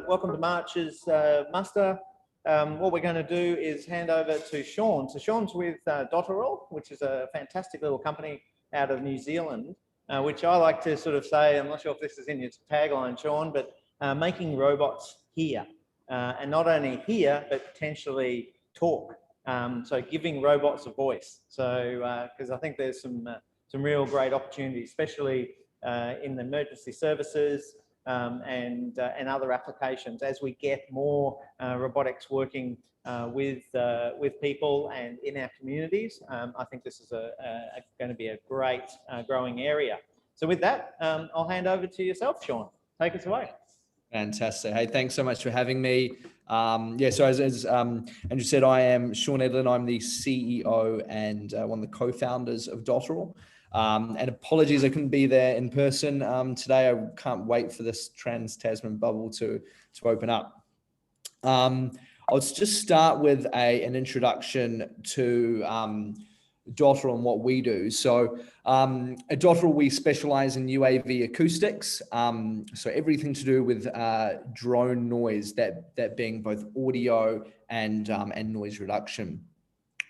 Welcome to March's muster. What we're going to do is hand over to Sean. So Sean's with Dotteral, which is a fantastic little company out of New Zealand, which I like to sort of say, I'm not sure if this is in your tagline, Sean, but making robots hear. And not only hear, but potentially talk. So giving robots a voice. So, because I think there's some real great opportunities, especially in the emergency services, and other applications as we get more robotics working with people and in our communities. I think this is going to be a great growing area. So with that, I'll hand over to yourself, Sean. Take us away. Fantastic. Hey, thanks so much for having me. Yeah, so as Andrew said, I am Sean Edlin. I'm the CEO and one of the co-founders of Dotteral. And apologies I couldn't be there in person today. I can't wait for this Trans-Tasman bubble to open up. I'll just start with an introduction to Dotteral and what we do. So at Dotteral, we specialize in UAV acoustics. So everything to do with drone noise, that being both audio and noise reduction.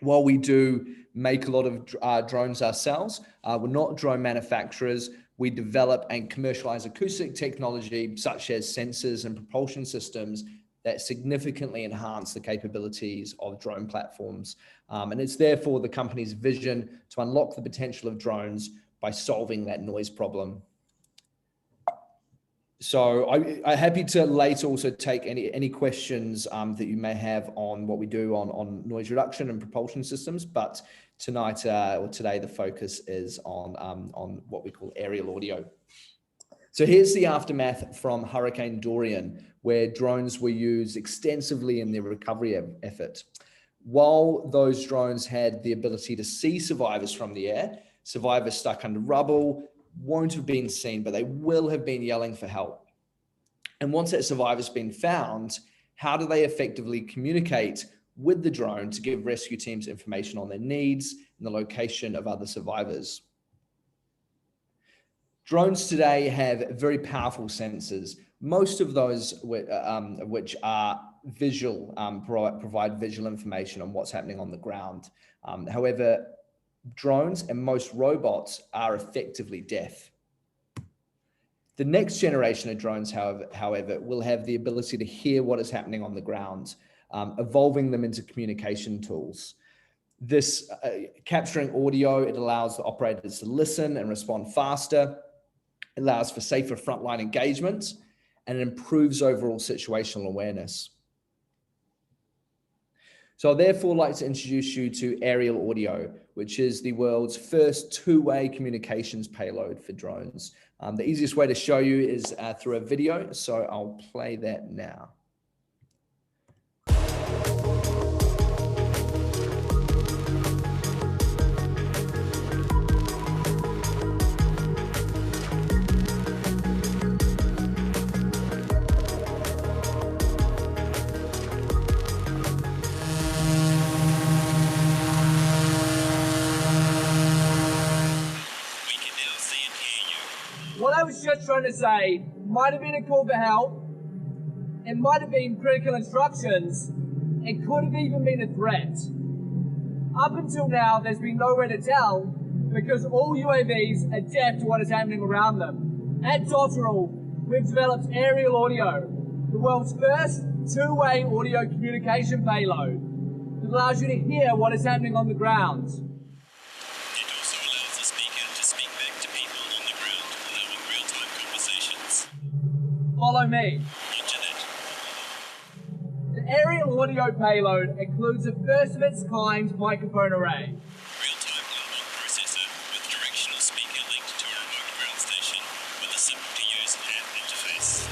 While we do make a lot of drones ourselves, we're not drone manufacturers. We develop and commercialize acoustic technology such as sensors and propulsion systems that significantly enhance the capabilities of drone platforms. And it's therefore the company's vision to unlock the potential of drones by solving that noise problem. So I'm happy to later also take any questions that you may have on what we do on noise reduction and propulsion systems. But tonight or today, the focus is on what we call aerial audio. So here's the aftermath from Hurricane Dorian, where drones were used extensively in their recovery effort. While those drones had the ability to see survivors from the air, survivors stuck under rubble won't have been seen, but they will have been yelling for help. And once that survivor's been found, how do they effectively communicate with the drone to give rescue teams information on their needs and the location of other survivors? Drones today have very powerful sensors, most of those which are visual, provide visual information on what's happening on the ground. However, drones and most robots are effectively deaf. The next generation of drones, however, will have the ability to hear what is happening on the ground, evolving them into communication tools. This capturing audio, it allows the operators to listen and respond faster. It allows for safer frontline engagement, and it improves overall situational awareness. So I'd therefore like to introduce you to aerial audio, which is the world's first two-way communications payload for drones. The easiest way to show you is through a video, so I'll play that now. What I was just trying to say might have been a call for help, it might have been critical instructions, it could have even been a threat. Up until now, there's been nowhere to tell because all UAVs are deaf to what is happening around them. At Dotteral, we've developed aerial audio, the world's first two-way audio communication payload that allows you to hear what is happening on the ground. Follow me. The aerial audio payload includes a first of its kind microphone array. Real-time global processor with directional speaker linked to a remote ground station with a simple-to-use app interface.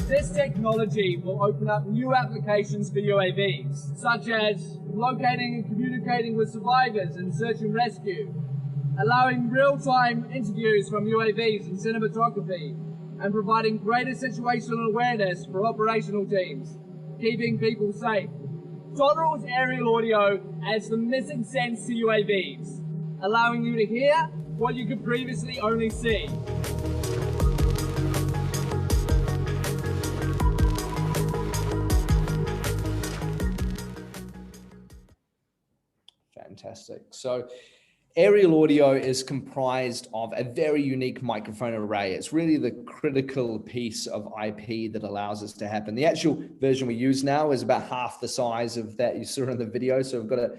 This technology will open up new applications for UAVs, such as locating and communicating with survivors in search and rescue, allowing real-time interviews from UAVs and cinematography, and providing greater situational awareness for operational teams, keeping people safe. Dotteral's aerial audio adds the missing sense to UAVs, allowing you to hear what you could previously only see. Fantastic. So aerial audio is comprised of a very unique microphone array. It's really the critical piece of IP that allows us to happen. The actual version we use now is about half the size of that you saw in the video, so we've got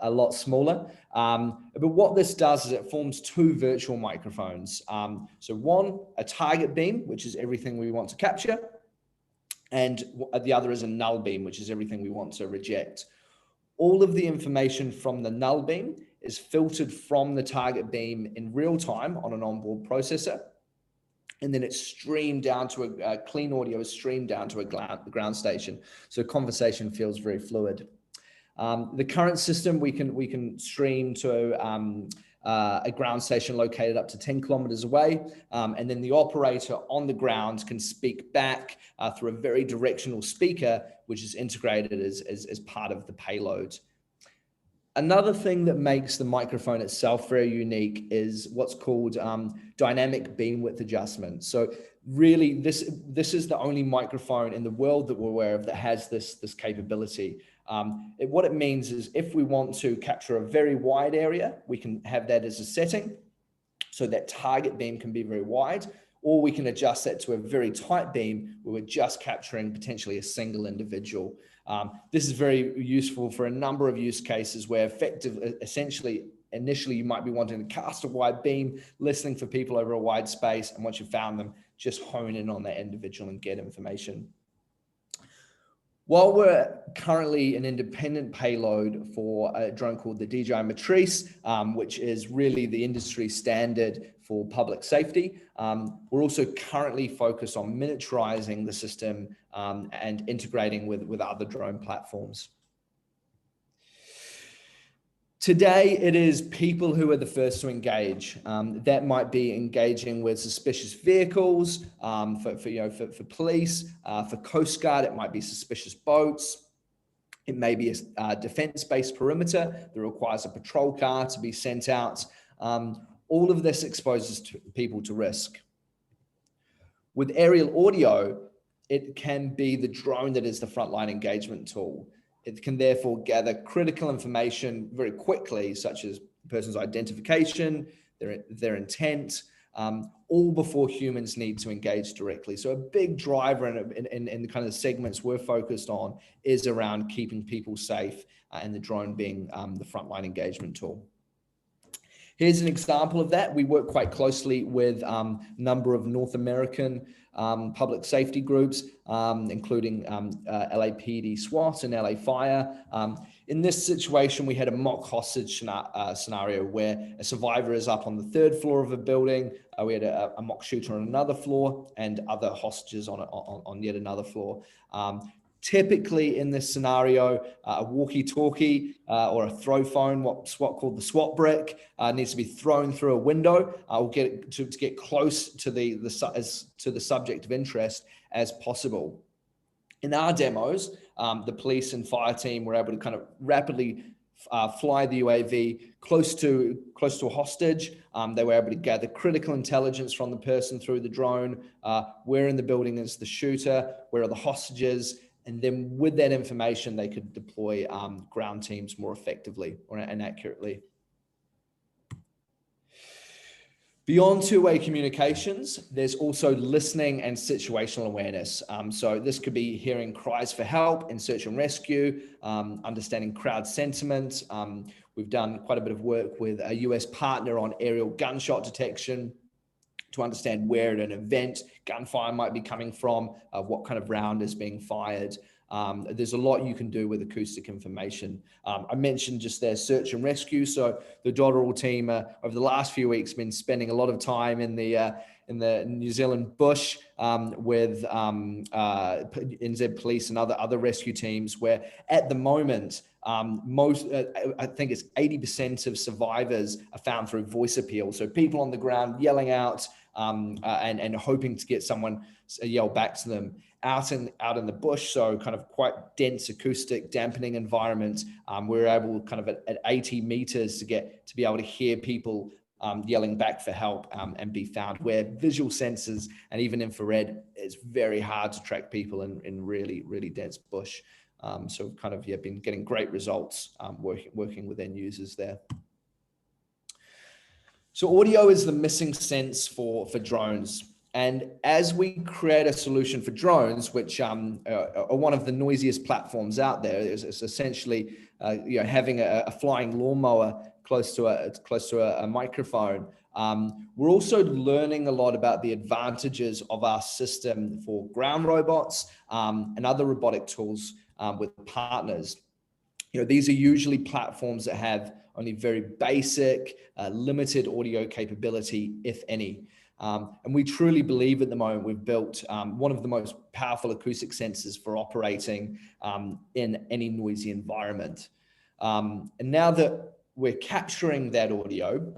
a lot smaller. But what this does is it forms two virtual microphones. So one, a target beam, which is everything we want to capture, and the other is a null beam, which is everything we want to reject. All of the information from the null beam is filtered from the target beam in real time on an onboard processor. And then it's streamed down to clean audio is streamed down to a ground station. So conversation feels very fluid. The current system, we can stream to a ground station located up to 10 kilometers away. And then the operator on the ground can speak back through a very directional speaker, which is integrated as part of the payload. Another thing that makes the microphone itself very unique is what's called dynamic beam width adjustment. So really, this is the only microphone in the world that we're aware of that has this capability. What it means is if we want to capture a very wide area, we can have that as a setting. So that target beam can be very wide, or we can adjust that to a very tight beam where we're just capturing potentially a single individual. This is very useful for a number of use cases where initially you might be wanting to cast a wide beam, listening for people over a wide space, and once you've found them, just hone in on that individual and get information. While we're currently an independent payload for a drone called the DJI Matrice, which is really the industry standard for public safety, we're also currently focused on miniaturizing the system and integrating with other drone platforms. Today, it is people who are the first to engage. That might be engaging with suspicious vehicles, for police, for Coast Guard, it might be suspicious boats. It may be a defense-based perimeter that requires a patrol car to be sent out. All of this exposes people to risk. With aerial audio, it can be the drone that is the frontline engagement tool. It can therefore gather critical information very quickly, such as the person's identification, their intent, all before humans need to engage directly. So a big driver in the kind of segments we're focused on is around keeping people safe and the drone being the frontline engagement tool. Here's an example of that. We work quite closely with a number of North American public safety groups, including LAPD SWAT and LA Fire. In this situation, we had a mock hostage scenario where a survivor is up on the 3rd floor of a building. We had a mock shooter on another floor and other hostages on yet another floor. Typically in this scenario, a walkie-talkie or a throw phone, what's called the SWAT brick, needs to be thrown through a window. We'll get to get close to the subject of interest as possible. In our demos, the police and fire team were able to kind of rapidly fly the UAV close to a hostage. They were able to gather critical intelligence from the person through the drone. Where in the building is the shooter? Where are the hostages? And then with that information, they could deploy ground teams more effectively and accurately. Beyond two-way communications, there's also listening and situational awareness. So this could be hearing cries for help in search and rescue, understanding crowd sentiment. We've done quite a bit of work with a US partner on aerial gunshot detection to understand where at an event gunfire might be coming from, what kind of round is being fired. There's a lot you can do with acoustic information. I mentioned just their search and rescue. So the Dotteral team over the last few weeks been spending a lot of time in the New Zealand bush with NZ Police and other rescue teams, where at the moment I think it's 80% of survivors are found through voice appeal. So people on the ground yelling out and hoping to get someone yell back to them. out in the bush, so kind of quite dense acoustic dampening environment. We're able kind of at 80 meters to be able to hear people yelling back for help and be found, where visual sensors and even infrared, it's very hard to track people in really, really dense bush. So we've kind of been getting great results working with end users there. So audio is the missing sense for drones. And as we create a solution for drones, which are one of the noisiest platforms out there, is essentially having a flying lawnmower close to a microphone. We're also learning a lot about the advantages of our system for ground robots and other robotic tools with partners. These are usually platforms that have only very basic, limited audio capability, if any. And we truly believe at the moment we've built one of the most powerful acoustic sensors for operating in any noisy environment. And now that we're capturing that audio,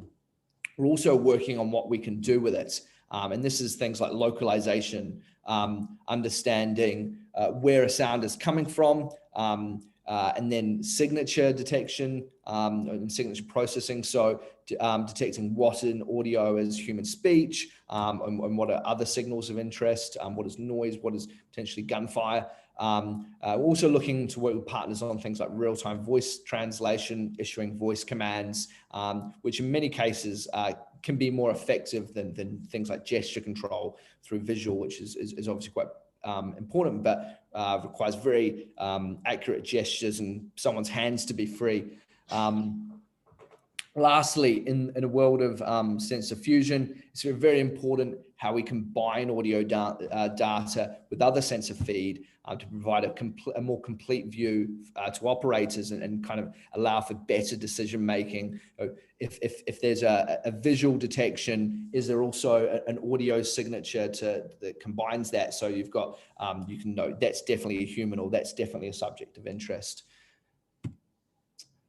we're also working on what we can do with it. And this is things like localization, understanding where a sound is coming from, and then signature detection and signature processing. So detecting what in audio is human speech, and what are other signals of interest, what is noise, what is potentially gunfire. Also looking to work with partners on things like real-time voice translation, issuing voice commands, which in many cases can be more effective than things like gesture control through visual, which is obviously quite important, but requires very accurate gestures and someone's hands to be free. Lastly, in a world of sensor fusion, it's very important how we combine audio data with other sensor feed to provide a more complete view to operators and kind of allow for better decision making. If there's a visual detection, is there also an audio signature that combines that? So you've got, you can know that's definitely a human or that's definitely a subject of interest.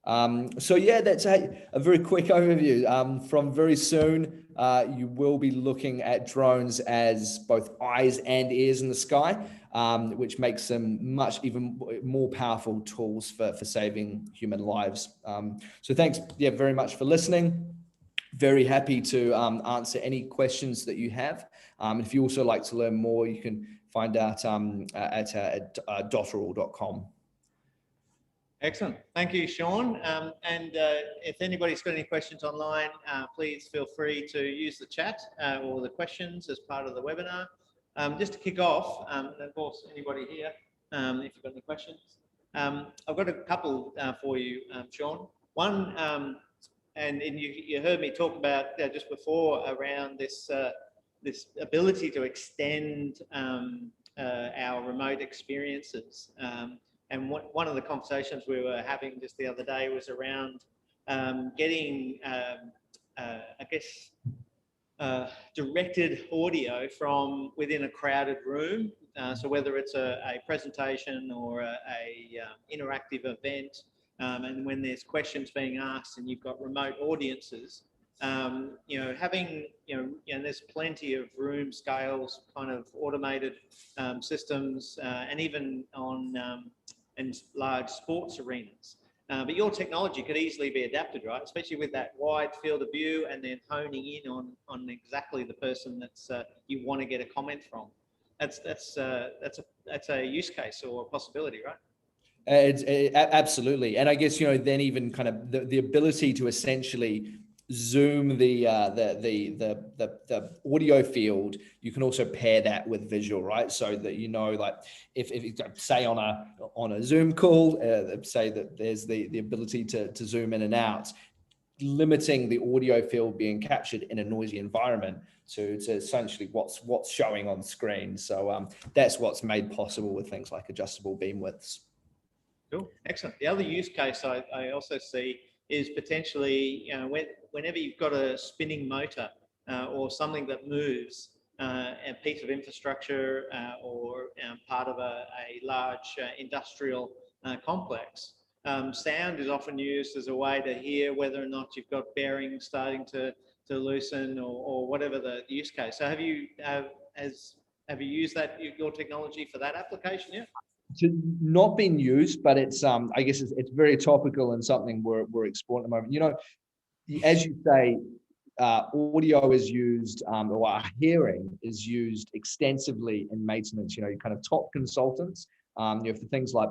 So yeah, that's a very quick overview. From very soon, you will be looking at drones as both eyes and ears in the sky, which makes them even more powerful tools for saving human lives. So thanks, very much for listening. Very happy to answer any questions that you have. If you also like to learn more, you can find out at Dotteral.com. Excellent. Thank you, Sean. And if anybody's got any questions online, please feel free to use the chat or the questions as part of the webinar. Just to kick off, of course, anybody here, if you've got any questions. I've got a couple for you, Sean. One, and you heard me talk about just before around this ability to extend our remote experiences. And one of the conversations we were having just the other day was around getting, I guess, directed audio from within a crowded room. So whether it's a presentation or a interactive event, and when there's questions being asked and you've got remote audiences, having, there's plenty of room scales, kind of automated systems, and even on in large sports arenas. But your technology could easily be adapted, right? Especially with that wide field of view and then honing in on exactly the person that's you want to get a comment from. That's a use case or a possibility, right? Absolutely, and I guess then even kind of the ability to essentially zoom the audio field, you can also pair that with visual, right? So that like if say on a Zoom call, say that there's the ability to zoom in and out, limiting the audio field being captured in a noisy environment to essentially what's showing on screen. So that's what's made possible with things like adjustable beam widths. Cool, excellent. The other use case I also see is potentially, whenever you've got a spinning motor or something that moves, a piece of infrastructure or part of a large industrial complex, sound is often used as a way to hear whether or not you've got bearings starting to loosen or whatever the use case. So have you, as have you used your technology for that application yet? So not been used, but it's I guess it's very topical and something we're exploring at the moment. You know, as you say, audio is used, or hearing is used extensively in maintenance. You know, kind of top consultants, you know, for things like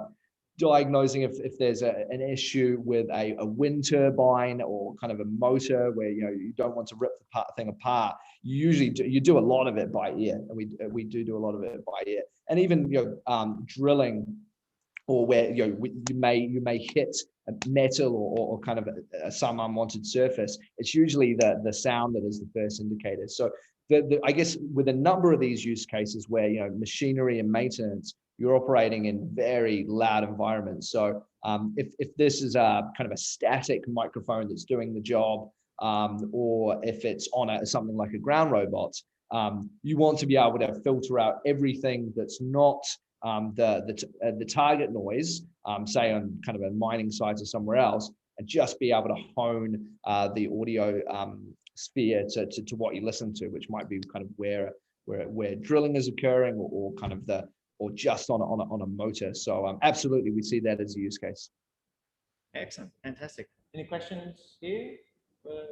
diagnosing if there's an issue with a wind turbine or kind of a motor where, you know, you don't want to rip the thing apart. You usually do a lot of it by ear, and we do a lot of it by ear. And even, you know, drilling, or where, you know, you may hit a metal or kind of some unwanted surface. It's usually the sound that is the first indicator. So I guess with a number of these use cases where, you know, machinery and maintenance, you're operating in very loud environments. So if this is a kind of a static microphone that's doing the job, or if it's on something like a ground robot, you want to be able to filter out everything that's not the target noise, say on kind of a mining site or somewhere else, and just be able to hone the audio sphere to what you listen to, which might be kind of where drilling is occurring, or kind of or just on a motor. So absolutely, we see that as a use case. Excellent, fantastic. Any questions here for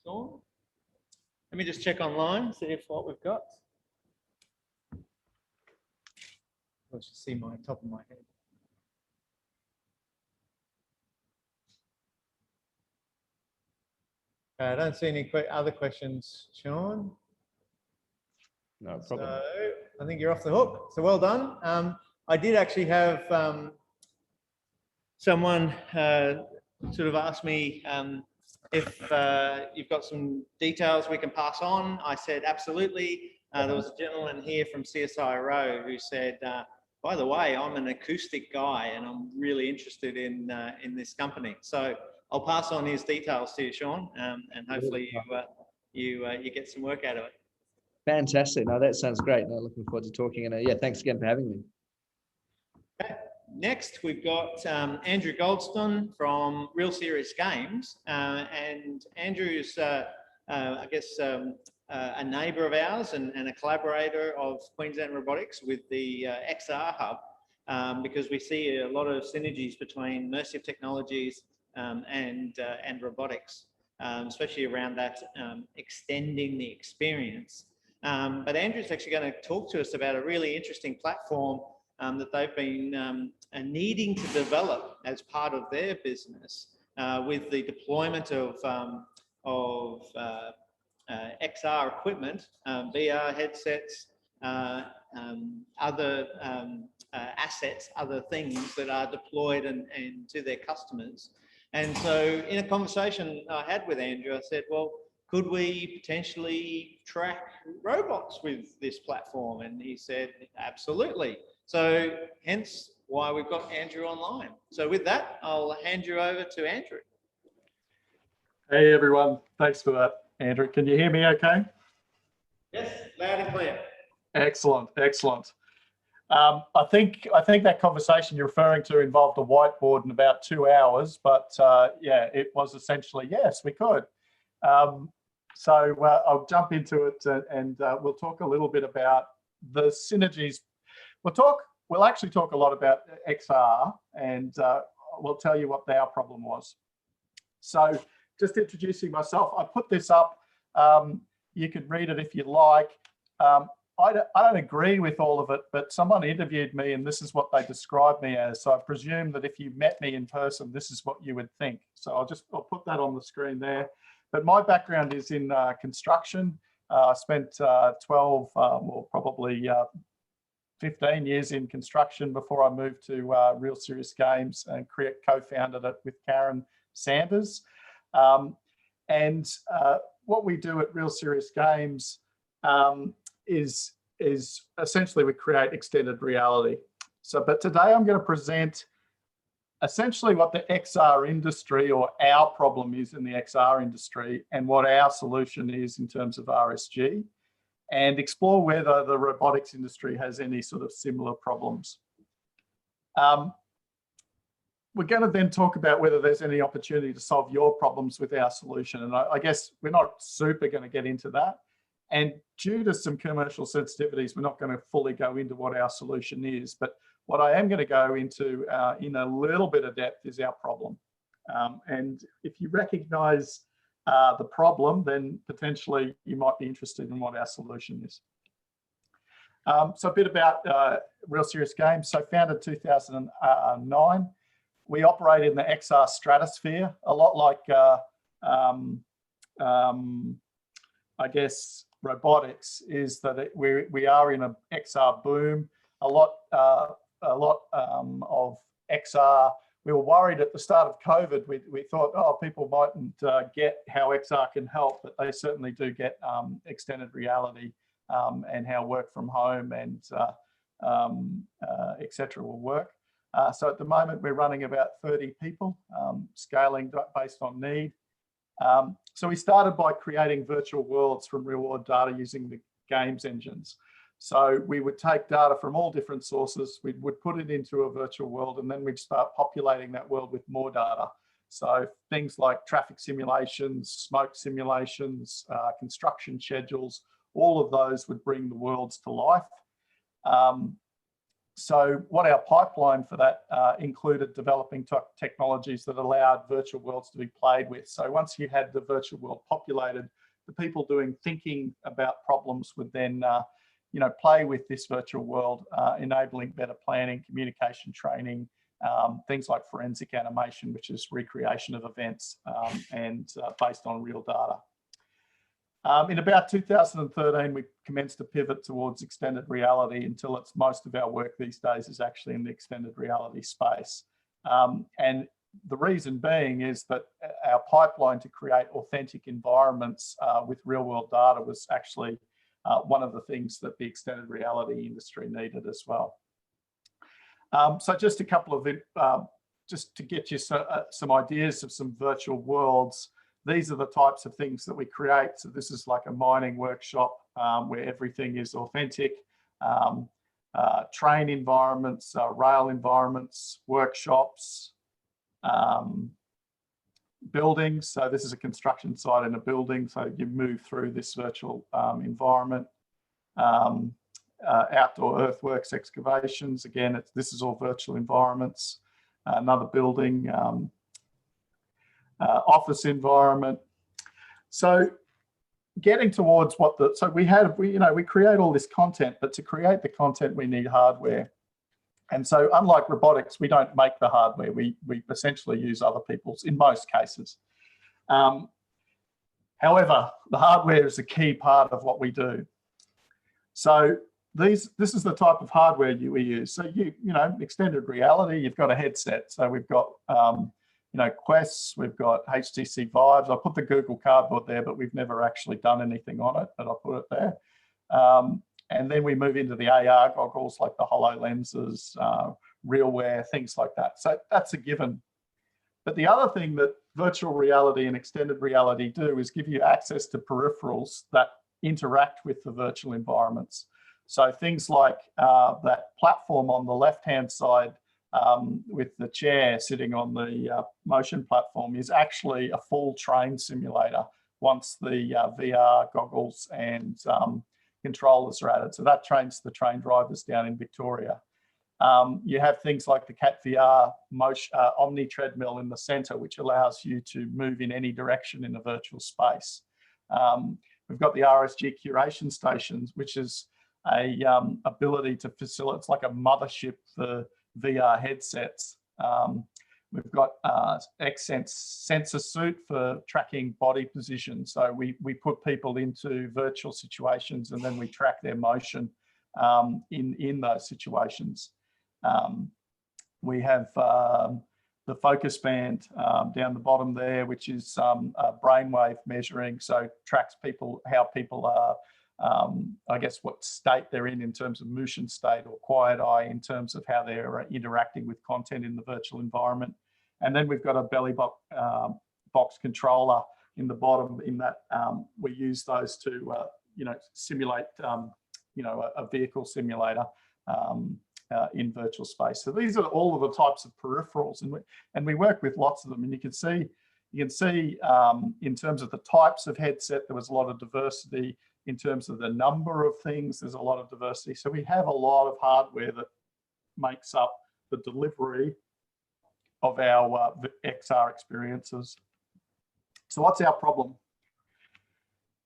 Sean? Let me just check online, see if what we've got. Let's just see my top of my head. I don't see any other questions, Sean. No problem. So I think you're off the hook. So well done. I did actually have someone sort of ask me if you've got some details we can pass on. I said absolutely. There was a gentleman here from CSIRO who said, by the way, I'm an acoustic guy and I'm really interested in this company. So I'll pass on his details to you, Sean, and hopefully you get some work out of it. Fantastic. No, that sounds great. No, looking forward to talking. And yeah, thanks again for having me. Okay. Next, we've got Andrew Goldstone from Real Serious Games. And Andrew's, I guess, a neighbour of ours and a collaborator of Queensland Robotics with the XR Hub, because we see a lot of synergies between immersive technologies and robotics, especially around that extending the experience. But Andrew's actually going to talk to us about a really interesting platform that they've been needing to develop as part of their business with the deployment of XR equipment, VR headsets, other assets, other things that are deployed and to their customers. And so in a conversation I had with Andrew, I said, well, could we potentially track robots with this platform? And he said, absolutely. So hence why we've got Andrew online. So with that, I'll hand you over to Andrew. Hey everyone, thanks for that, Andrew. Can you hear me okay? Yes, loud and clear. Excellent, excellent. I think that conversation you're referring to involved a whiteboard in about 2 hours, but yeah, it was essentially, yes, we could. So I'll jump into it and we'll talk a little bit about the synergies. We'll actually talk a lot about XR, and we'll tell you what our problem was. So just introducing myself, I put this up. You can read it if you like. I don't agree with all of it, but someone interviewed me and this is what they described me as. So I presume that if you met me in person, this is what you would think. So I'll put that on the screen there. But my background is in construction. I spent 12 or probably 15 years in construction before I moved to Real Serious Games and co-founded it with Karen Sanders. And what we do at Real Serious Games is essentially we create extended reality. But today I'm going to present essentially what the XR industry, or our problem is in the XR industry, and what our solution is in terms of RSG, and explore whether the robotics industry has any sort of similar problems. We're going to then talk about whether there's any opportunity to solve your problems with our solution. And I guess we're not super going to get into that. And due to some commercial sensitivities, we're not going to fully go into what our solution is. But what I am going to go into in a little bit of depth is our problem. And if you recognize the problem, then potentially you might be interested in what our solution is. So a bit about Real Serious Games. So founded 2009. We operate in the XR stratosphere, a lot like, I guess, robotics, is that we are in a XR boom. A lot of XR. We were worried at the start of COVID. We thought, oh, people mightn't get how XR can help, but they certainly do get extended reality and how work from home and etc. will work. So at the moment, we're running about 30 people, scaling based on need. So we started by creating virtual worlds from real world data using the games engines. So we would take data from all different sources, we would put it into a virtual world, and then we'd start populating that world with more data. So things like traffic simulations, smoke simulations, construction schedules, all of those would bring the worlds to life. So what our pipeline for that included developing technologies that allowed virtual worlds to be played with. So once you had the virtual world populated, the people doing thinking about problems would then play with this virtual world, enabling better planning, communication training, things like forensic animation, which is recreation of events and based on real data. In about 2013, we commenced to pivot towards extended reality until most of our work these days is actually in the extended reality space. And the reason being is that our pipeline to create authentic environments with real world data was actually one of the things that the extended reality industry needed as well. So just a couple of, just to get you some ideas of some virtual worlds. These are the types of things that we create. So this is like a mining workshop where everything is authentic. Train environments, rail environments, workshops, buildings. So this is a construction site in a building. So you move through this virtual environment. Outdoor earthworks excavations. Again, this is all virtual environments. Another building. Office environment. So getting towards we create all this content, but to create the content we need hardware. And so unlike robotics, we don't make the hardware. We essentially use other people's in most cases. However, the hardware is a key part of what we do. So this is the type of hardware we use. So extended reality, you've got a headset. So we've got Quests, we've got HTC Vives. I put the Google Cardboard there, but we've never actually done anything on it, but I'll put it there. And then we move into the AR goggles like the HoloLenses, RealWear, things like that. So that's a given. But the other thing that virtual reality and extended reality do is give you access to peripherals that interact with the virtual environments. So things like that platform on the left-hand side with the chair sitting on the motion platform is actually a full train simulator once the VR goggles and controllers are added. So that trains the train drivers down in Victoria. You have things like the Cat VR Omni treadmill in the center, which allows you to move in any direction in a virtual space. We've got the RSG curation stations, which is a ability to facilitate, it's like a mothership for VR headsets. We've got Xsense sensor suit for tracking body position. So we put people into virtual situations and then we track their motion in those situations. We have the focus band down the bottom there, which is brainwave measuring. So tracks how people are, I guess, what state they're in terms of motion state, or quiet eye in terms of how they're interacting with content in the virtual environment. And then we've got a belly box controller in the bottom. In that, we use those to, simulate, a vehicle simulator in virtual space. So these are all of the types of peripherals, and we work with lots of them. And you can see in terms of the types of headset, there was a lot of diversity. In terms of the number of things, there's a lot of diversity. So we have a lot of hardware that makes up the delivery of our XR experiences. So what's our problem?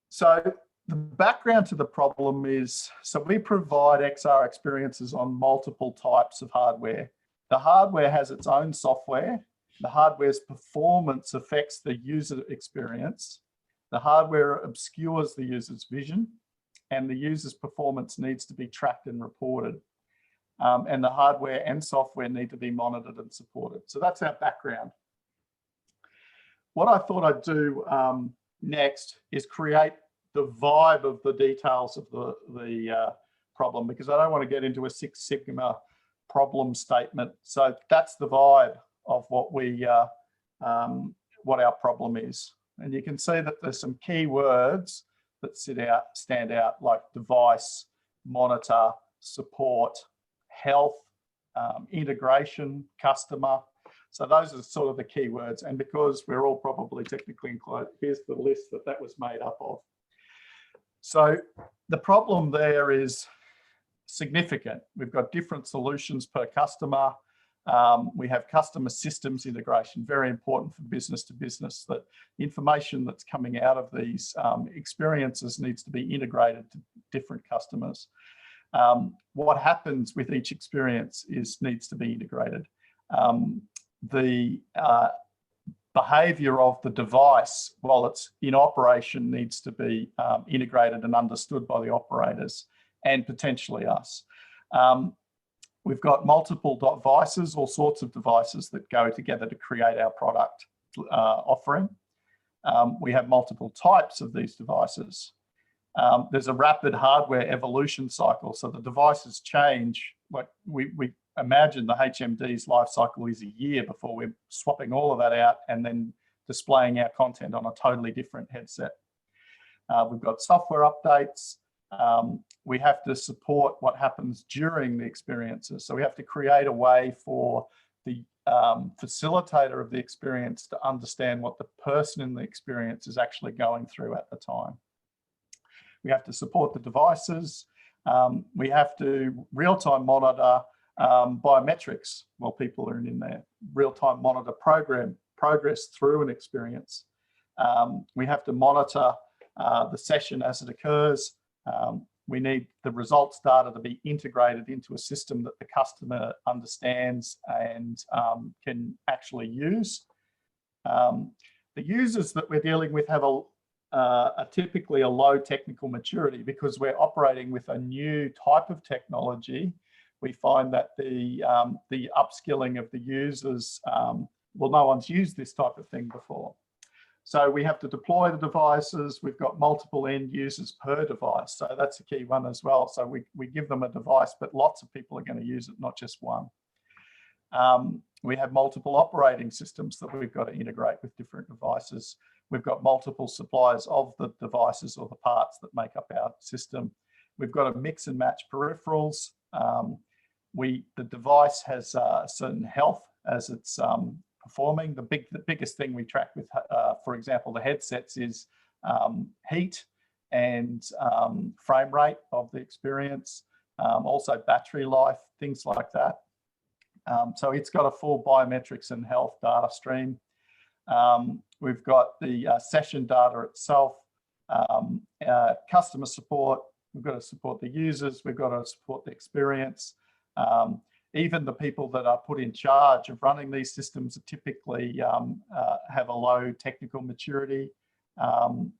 So the background to the problem is, so we provide XR experiences on multiple types of hardware. The hardware has its own software. The hardware's performance affects the user experience. The hardware obscures the user's vision, and the user's performance needs to be tracked and reported. And the hardware and software need to be monitored and supported. So that's our background. What I thought I'd do next is create the vibe of the details of the problem, because I don't want to get into a Six Sigma problem statement. So that's the vibe of what our problem is. And you can see that there's some key words that stand out, like device, monitor, support, health, integration, customer. So those are sort of the key words. And because we're all probably technically inclined, here's the list that was made up of. So the problem there is significant. We've got different solutions per customer. We have customer systems integration, very important for business to business, that information that's coming out of these experiences needs to be integrated to different customers. What happens with each experience needs to be integrated. The behavior of the device while it's in operation needs to be integrated and understood by the operators and potentially us. We've got multiple devices, all sorts of devices that go together to create our product offering. We have multiple types of these devices. There's a rapid hardware evolution cycle, so the devices change. Like we imagine the HMD's life cycle is a year before we're swapping all of that out and then displaying our content on a totally different headset. We've got software updates. We have to support what happens during the experiences. So we have to create a way for the facilitator of the experience to understand what the person in the experience is actually going through at the time. We have to support the devices. We have to real-time monitor biometrics while people are in there, real-time monitor progress through an experience. We have to monitor the session as it occurs. We need the results data to be integrated into a system that the customer understands and can actually use. The users that we're dealing with have typically a low technical maturity because we're operating with a new type of technology. We find that the upskilling of the users, well, no one's used this type of thing before. So we have to deploy the devices. We've got multiple end users per device. So that's a key one as well. So we give them a device, but lots of people are going to use it, not just one. We have multiple operating systems that we've got to integrate with different devices. We've got multiple suppliers of the devices or the parts that make up our system. We've got to mix and match peripherals. The device has certain health as it's performing. The biggest thing we track with, for example, the headsets is heat and frame rate of the experience, also battery life, things like that. So it's got a full biometrics and health data stream. We've got the session data itself, customer support. We've got to support the users. We've got to support the experience. Even the people that are put in charge of running these systems typically have a low technical maturity. And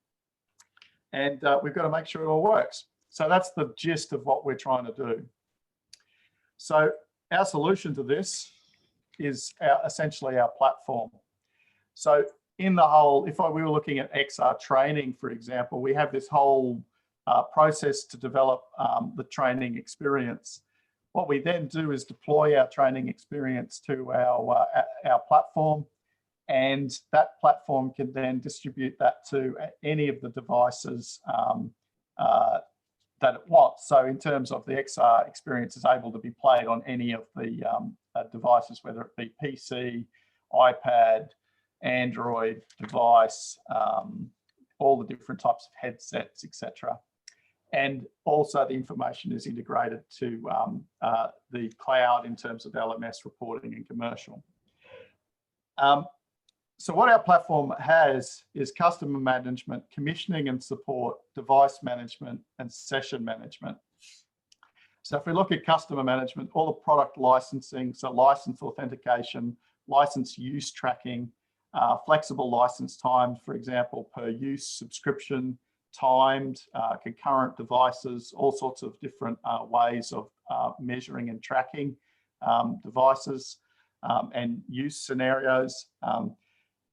we've got to make sure it all works. So that's the gist of what we're trying to do. So our solution to this is essentially our platform. So in the whole, if we were looking at XR training, for example, we have this whole process to develop the training experience. What we then do is deploy our training experience to our platform, and that platform can then distribute that to any of the devices that it wants. So in terms of the XR experience is able to be played on any of the devices, whether it be PC, iPad, Android device, all the different types of headsets, etc. And also the information is integrated to the cloud in terms of LMS reporting and commercial. So what our platform has is customer management, commissioning and support, device management, and session management. So if we look at customer management, all the product licensing, so license authentication, license use tracking, flexible license times, for example, per use, subscription, timed, concurrent devices, all sorts of different ways of measuring and tracking devices and use scenarios.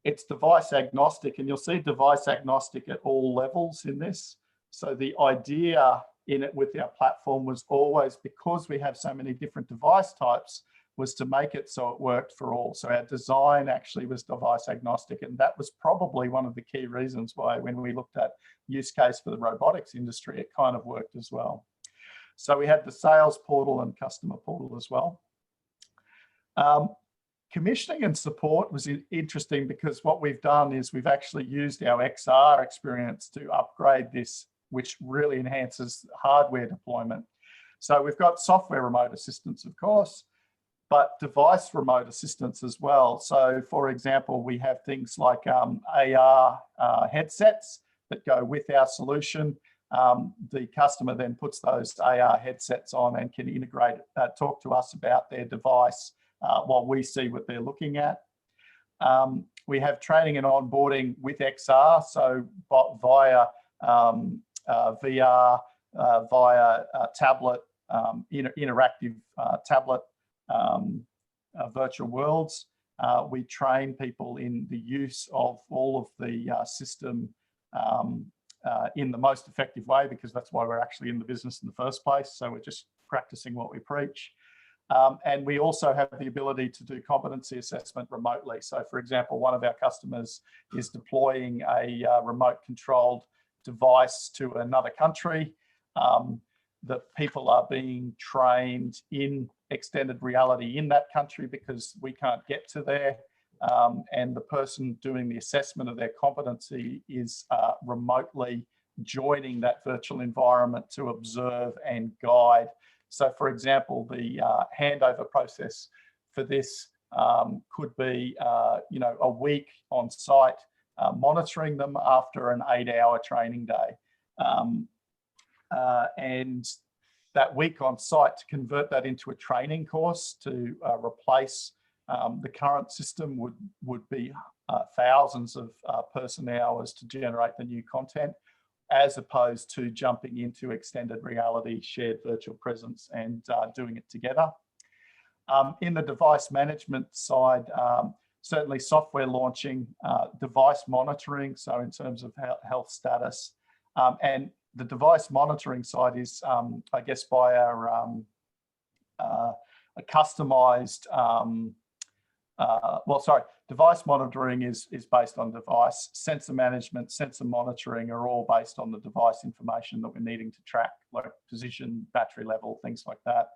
It's device agnostic, and you'll see device agnostic at all levels in this. So the idea in it with our platform was always, because we have so many different device types, was to make it so it worked for all. So our design actually was device agnostic, and that was probably one of the key reasons why when we looked at use case for the robotics industry, it kind of worked as well. So we had the sales portal and customer portal as well. Commissioning and support was interesting because what we've done is we've actually used our XR experience to upgrade this, which really enhances hardware deployment. So we've got software remote assistance, of course, but device remote assistance as well. So for example, we have things like AR headsets that go with our solution. The customer then puts those AR headsets on and can integrate, talk to us about their device while we see what they're looking at. We have training and onboarding with XR, so via VR, via tablet, interactive tablet virtual worlds. We train people in the use of all of the system in the most effective way, because that's why we're actually in the business in the first place. So we're just practicing what we preach. And we also have the ability to do competency assessment remotely. So for example, one of our customers is deploying a remote controlled device to another country. The people are being trained in extended reality in that country because we can't get to there. And the person doing the assessment of their competency is remotely joining that virtual environment to observe and guide. So for example, the handover process for this could be, a week on site, monitoring them after an 8-hour training day. And that week on site, to convert that into a training course to replace the current system would be thousands of person hours to generate the new content, as opposed to jumping into extended reality, shared virtual presence, and doing it together. In the device management side, certainly software launching, device monitoring, so in terms of health status. And the device monitoring side is, I guess, by our a customized, device monitoring is based on device. Sensor management, sensor monitoring are all based on the device information that we're needing to track, like position, battery level, things like that.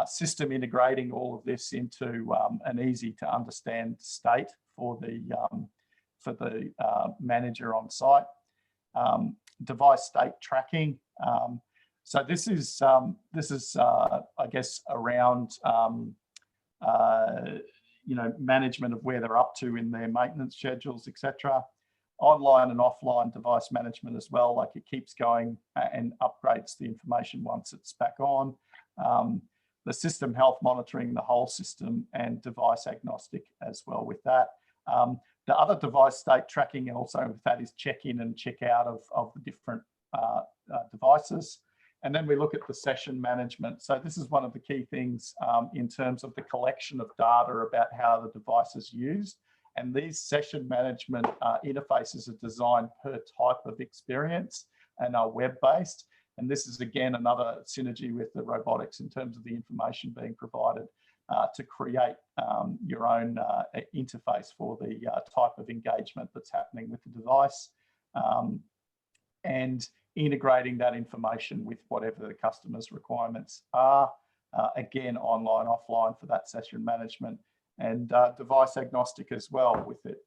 System integrating all of this into an easy to understand state for the manager on site. Device state tracking. So this is I guess around management of where they're up to in their maintenance schedules, etc. Online and offline device management as well, like it keeps going and upgrades the information once it's back on. The system health monitoring the whole system, and device agnostic as well with that. The other device state tracking also with that is check in and check out of the different devices. And then we look at the session management. So this is one of the key things in terms of the collection of data about how the device is used. And these session management interfaces are designed per type of experience and are web-based. And this is, again, another synergy with the robotics in terms of the information being provided to create your own interface for the type of engagement that's happening with the device, and integrating that information with whatever the customer's requirements are. Again, online, offline for that session management, and device agnostic as well with it.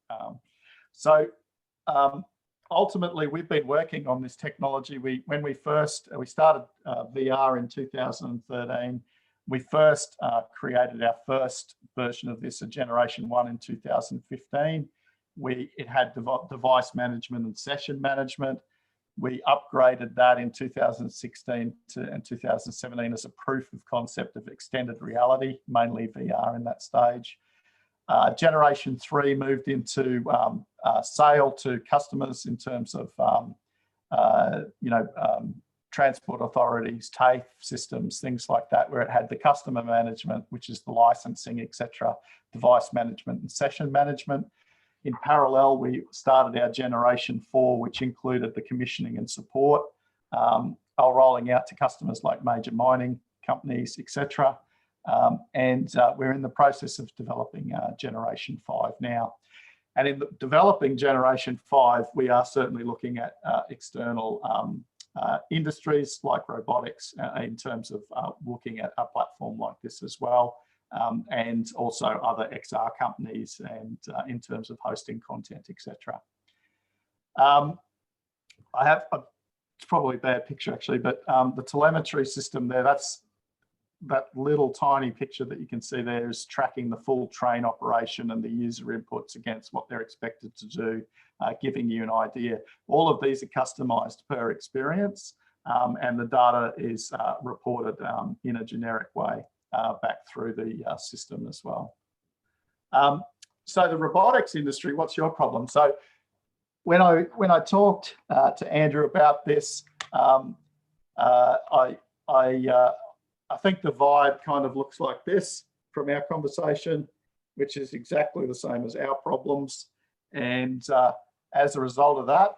ultimately, we've been working on this technology. When we started VR in 2013. We first created our first version of this, a generation 1, in 2015. It had device management and session management. We upgraded that in 2016 and 2017 as a proof of concept of extended reality, mainly VR in that stage. Generation 3 moved into sale to customers in terms of transport authorities, TAFE systems, things like that, where it had the customer management, which is the licensing, etc., device management and session management. In parallel, we started our generation 4, which included the commissioning and support, rolling out to customers like major mining companies, etc. And we're in the process of developing generation 5 now. And in developing generation 5, we are certainly looking at external industries like robotics in terms of looking at a platform like this as well, and also other XR companies and in terms of hosting content, etc. It's probably a bad picture actually, but the telemetry system there, that little tiny picture that you can see there is tracking the full train operation and the user inputs against what they're expected to do, giving you an idea. All of these are customized per experience, and the data is reported in a generic way back through the system as well. So the robotics industry, what's your problem? So when I talked to Andrew about this, I think the vibe kind of looks like this from our conversation, which is exactly the same as our problems. And as a result of that,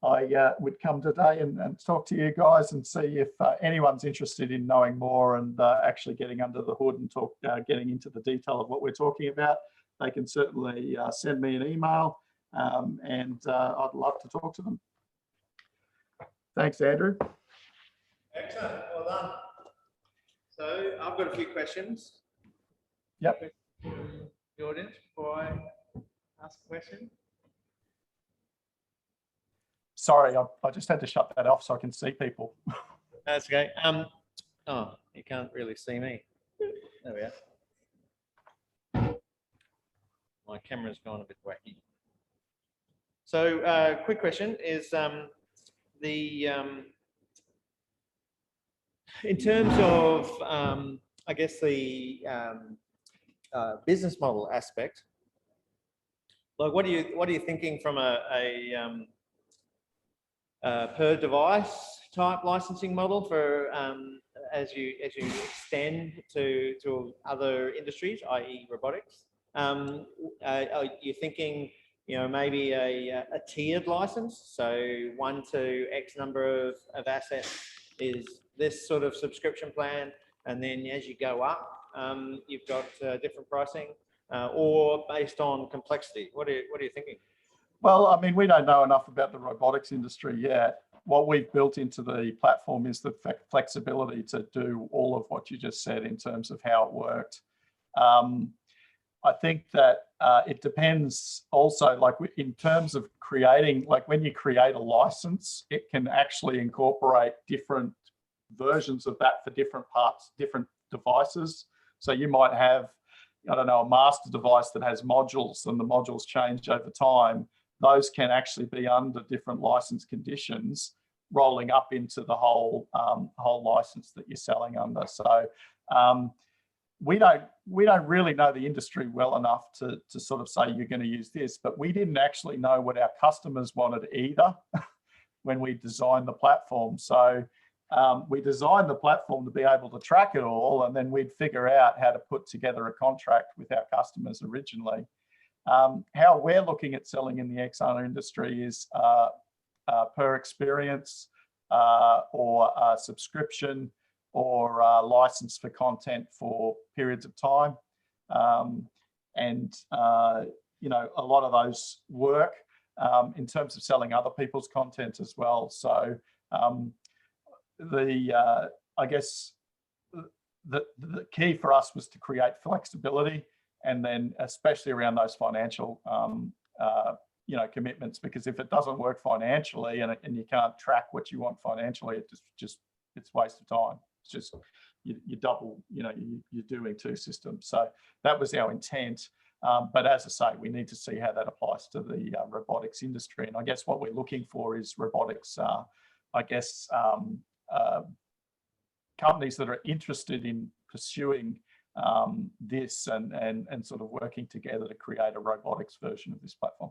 I would come today and talk to you guys and see if anyone's interested in knowing more and actually getting under the hood and getting into the detail of what we're talking about. They can certainly send me an email, and I'd love to talk to them. Thanks, Andrew. Excellent, well done. So I've got a few questions. Yep. The audience, before I ask a question. Sorry, I just had to shut that off so I can see people. That's okay. Oh, you can't really see me. There we are. My camera's gone a bit wacky. So, quick question is in terms of, I guess, the business model aspect, like what are you thinking from a per device type licensing model for as you extend to other industries, i.e. robotics? Are you thinking, maybe a tiered license, so 1 to X number of assets is this sort of subscription plan, and then as you go up, you've got different pricing, or based on complexity? What are you thinking? Well, I mean, we don't know enough about the robotics industry yet. What we've built into the platform is the flexibility to do all of what you just said in terms of how it worked. I think that it depends also, like in terms of creating, like when you create a license, it can actually incorporate different versions of that for different parts, different devices. So you might have, I don't know, a master device that has modules, and the modules change over time. Those can actually be under different license conditions, rolling up into the whole license that you're selling under. So we don't really know the industry well enough to sort of say you're going to use this, but we didn't actually know what our customers wanted either when we designed the platform. So we designed the platform to be able to track it all, and then we'd figure out how to put together a contract with our customers originally. How we're looking at selling in the XR industry is per experience, or subscription, or license for content for periods of time. And a lot of those work in terms of selling other people's content as well. So I guess the key for us was to create flexibility, and then especially around those financial commitments, because if it doesn't work financially and you can't track what you want financially, it's a waste of time. It's just you double, you're doing two systems. So that was our intent. But as I say, we need to see how that applies to the robotics industry. And I guess what we're looking for is robotics, companies that are interested in pursuing this and sort of working together to create a robotics version of this platform.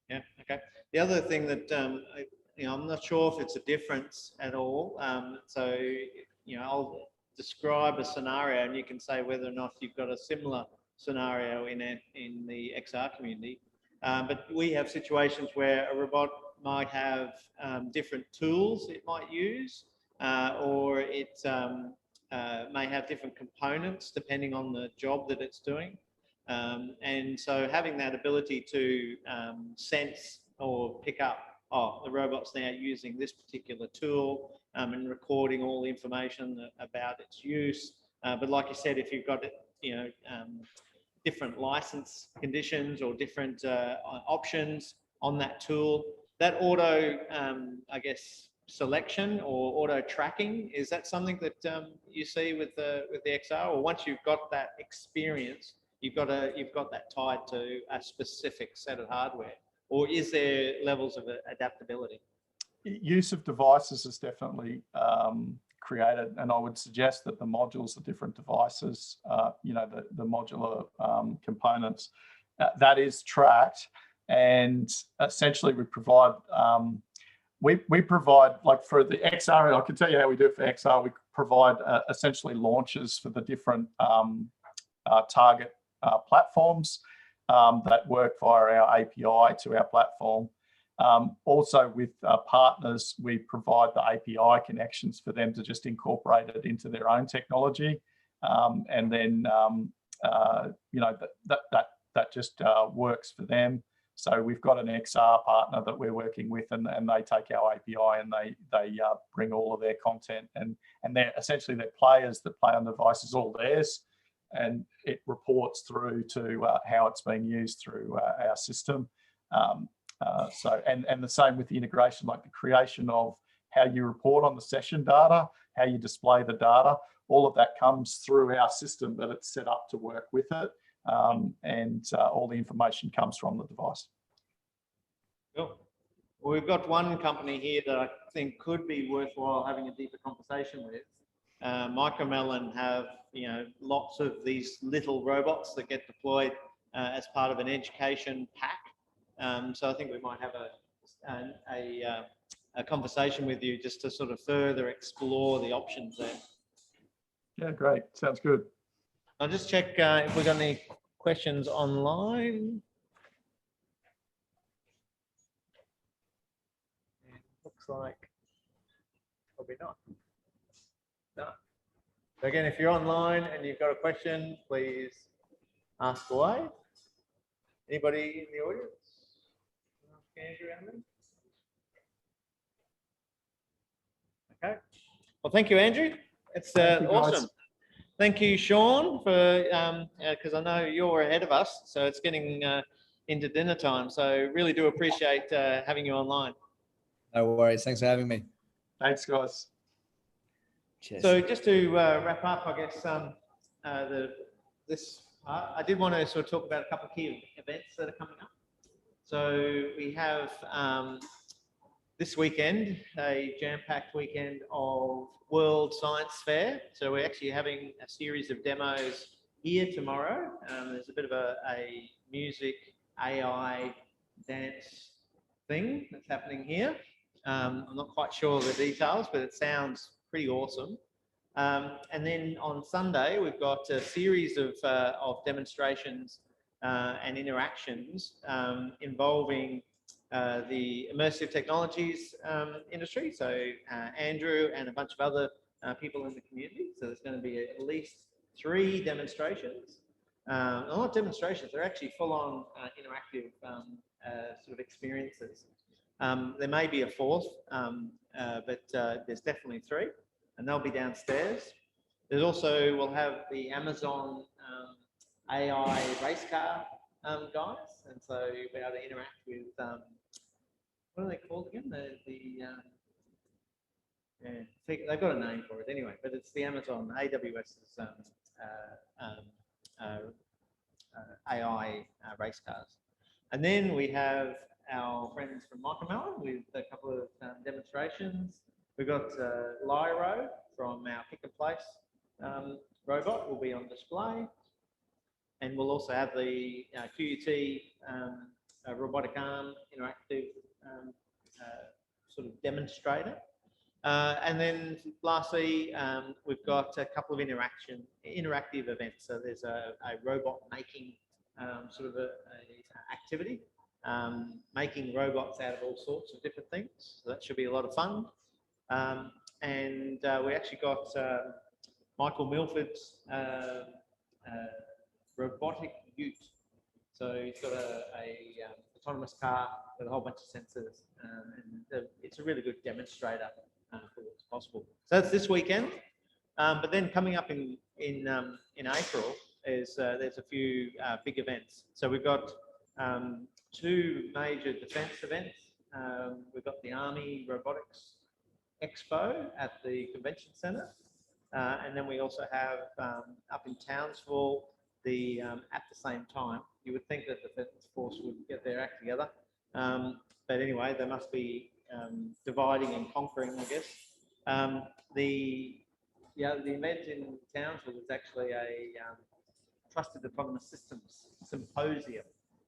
Yeah, okay. The other thing that, I'm not sure if it's a difference at all. So, I'll describe a scenario and you can say whether or not you've got a similar scenario in the XR community. But we have situations where a robot might have different tools it might use, or it may have different components depending on the job that it's doing. And so having that ability to sense or pick up, the robot's now using this particular tool, and recording all the information about its use. But like you said, if you've got different license conditions or different options on that tool, that auto, selection or auto tracking, is that something that you see with the XR? Or once you've got that experience, you've got that tied to a specific set of hardware, or is there levels of adaptability? Use of devices is definitely created, and I would suggest that the modules are different devices, the modular components, that is tracked, and essentially we provide we provide, like for the XR, I can tell you how we do it for XR. We provide essentially launches for the different target platforms that work via our API to our platform. Also with partners, we provide the API connections for them to just incorporate it into their own technology. And then, that just works for them. So we've got an XR partner that we're working with, and they take our API and they bring all of their content, and they're essentially their players that play on the device is all theirs, and it reports through to how it's being used through our system. So the same with the integration, like the creation of how you report on the session data, how you display the data, all of that comes through our system, that it's set up to work with it. And all the information comes from the device. Cool. Well, we've got one company here that I think could be worthwhile having a deeper conversation with. Micromelon have, lots of these little robots that get deployed as part of an education pack. So I think we might have a conversation with you just to sort of further explore the options there. Yeah, great. Sounds good. I'll just check if we've got any questions online. It looks like probably not. No. So again, if you're online and you've got a question, please ask away. Anybody in the audience? Andrew, anything? Okay. Well, thank you, Andrew. It's awesome. Thank you, Sean, for because I know you're ahead of us, so it's getting into dinner time. So really do appreciate having you online. No worries. Thanks for having me. Thanks, guys. Cheers. So just to wrap up, I guess I did want to sort of talk about a couple of key events that are coming up. So we have this weekend, a jam-packed weekend of World Science Fair. So we're actually having a series of demos here tomorrow. There's a bit of a music, AI, dance thing that's happening here. I'm not quite sure of the details, but it sounds pretty awesome. And then on Sunday, we've got a series of demonstrations and interactions involving the immersive technologies industry. So Andrew and a bunch of other people in the community. So there's going to be at least 3 demonstrations. Not demonstrations, they're actually full-on interactive sort of experiences. There may be a 4th, but there's definitely 3, and they'll be downstairs. There's also, we'll have the Amazon AI race car guys, and so you'll be able to interact with what are they called again? Yeah, they've got a name for it anyway, but it's the Amazon AWS's AI race cars. And then we have our friends from Micromelon with a couple of demonstrations. We've got Lyro from our pick and place robot will be on display. And we'll also have the QUT robotic arm interactive sort of demonstrator. And then lastly, we've got a couple of interactive events. So there's a robot making sort of a activity, making robots out of all sorts of different things. So that should be a lot of fun. And we actually got Michael Milford's robotic ute. So he's got a autonomous car with a whole bunch of sensors, and it's a really good demonstrator for what's possible. So that's this weekend. But then coming up in April is there's a few big events. So we've got two major defence events. We've got the Army Robotics Expo at the Convention Centre, and then we also have up in Townsville the at the same time. You would think that the Defence Force would get their act together, but anyway, they must be dividing and conquering, I guess. The event in Townsville is actually a Trusted Autonomous Systems Symposium.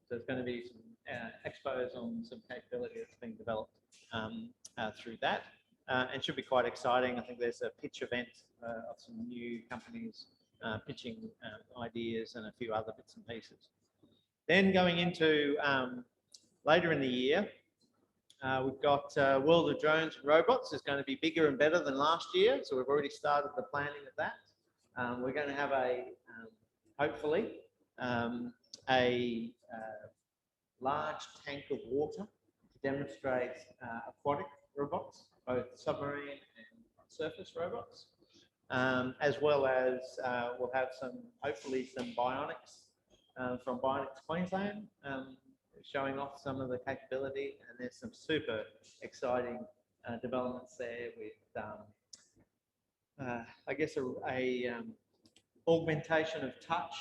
So there's going to be some expos on some capability that's being developed through that, and should be quite exciting. I think there's a pitch event of some new companies pitching ideas and a few other bits and pieces. Then going into later in the year, we've got World of Drones and Robots is going to be bigger and better than last year. So we've already started the planning of that. We're going to have hopefully, a large tank of water to demonstrate aquatic robots, both submarine and surface robots, as well as we'll have hopefully some bionics from Bionics Queensland, showing off some of the capability, and there's some super exciting developments there with, I guess, a augmentation of touch,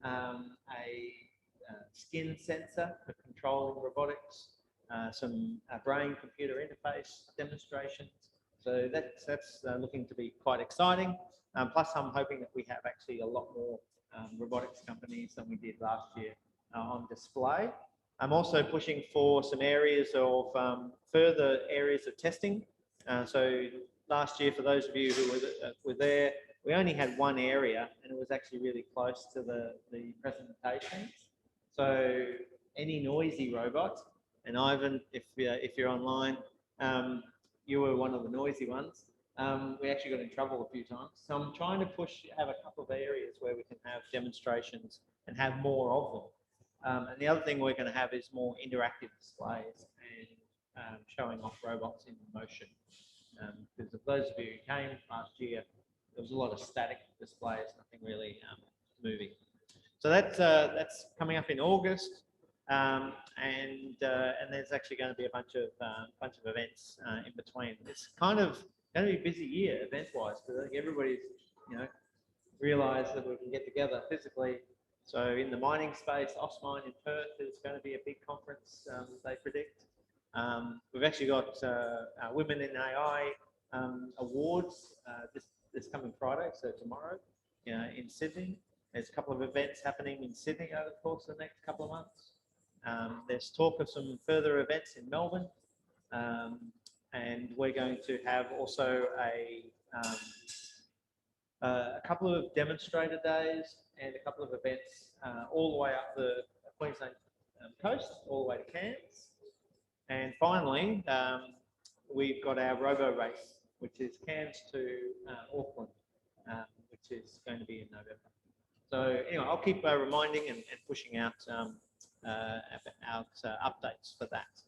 a skin sensor for controlling robotics, some brain-computer interface demonstrations. So that's looking to be quite exciting. Plus, I'm hoping that we have actually a lot more robotics companies than we did last year on display. I'm also pushing for some areas of further areas of testing. So last year, for those of you who were there, we only had one area, and it was actually really close to the presentations. So any noisy robot, and Ivan, if you're online, you were one of the noisy ones. We actually got in trouble a few times. So I'm trying to have a couple of areas where we can have demonstrations and have more of them. And the other thing we're going to have is more interactive displays and showing off robots in motion. Because of those of you who came last year, there was a lot of static displays, nothing really moving. So that's coming up in August, and there's actually going to be a bunch of events in between. It's kind of going to be a busy year event-wise, because I think everybody's realised that we can get together physically. So in the mining space, OSMine in Perth is going to be a big conference, they predict. We've actually got Women in AI awards this coming Friday, so tomorrow, in Sydney. There's a couple of events happening in Sydney over the course of the next couple of months. There's talk of some further events in Melbourne, and we're going to have also a couple of demonstrator days and a couple of events all the way up the Queensland coast, all the way to Cairns. And finally, we've got our robo race, which is Cairns to Auckland, which is going to be in November. So anyway, I'll keep reminding and pushing out updates for that.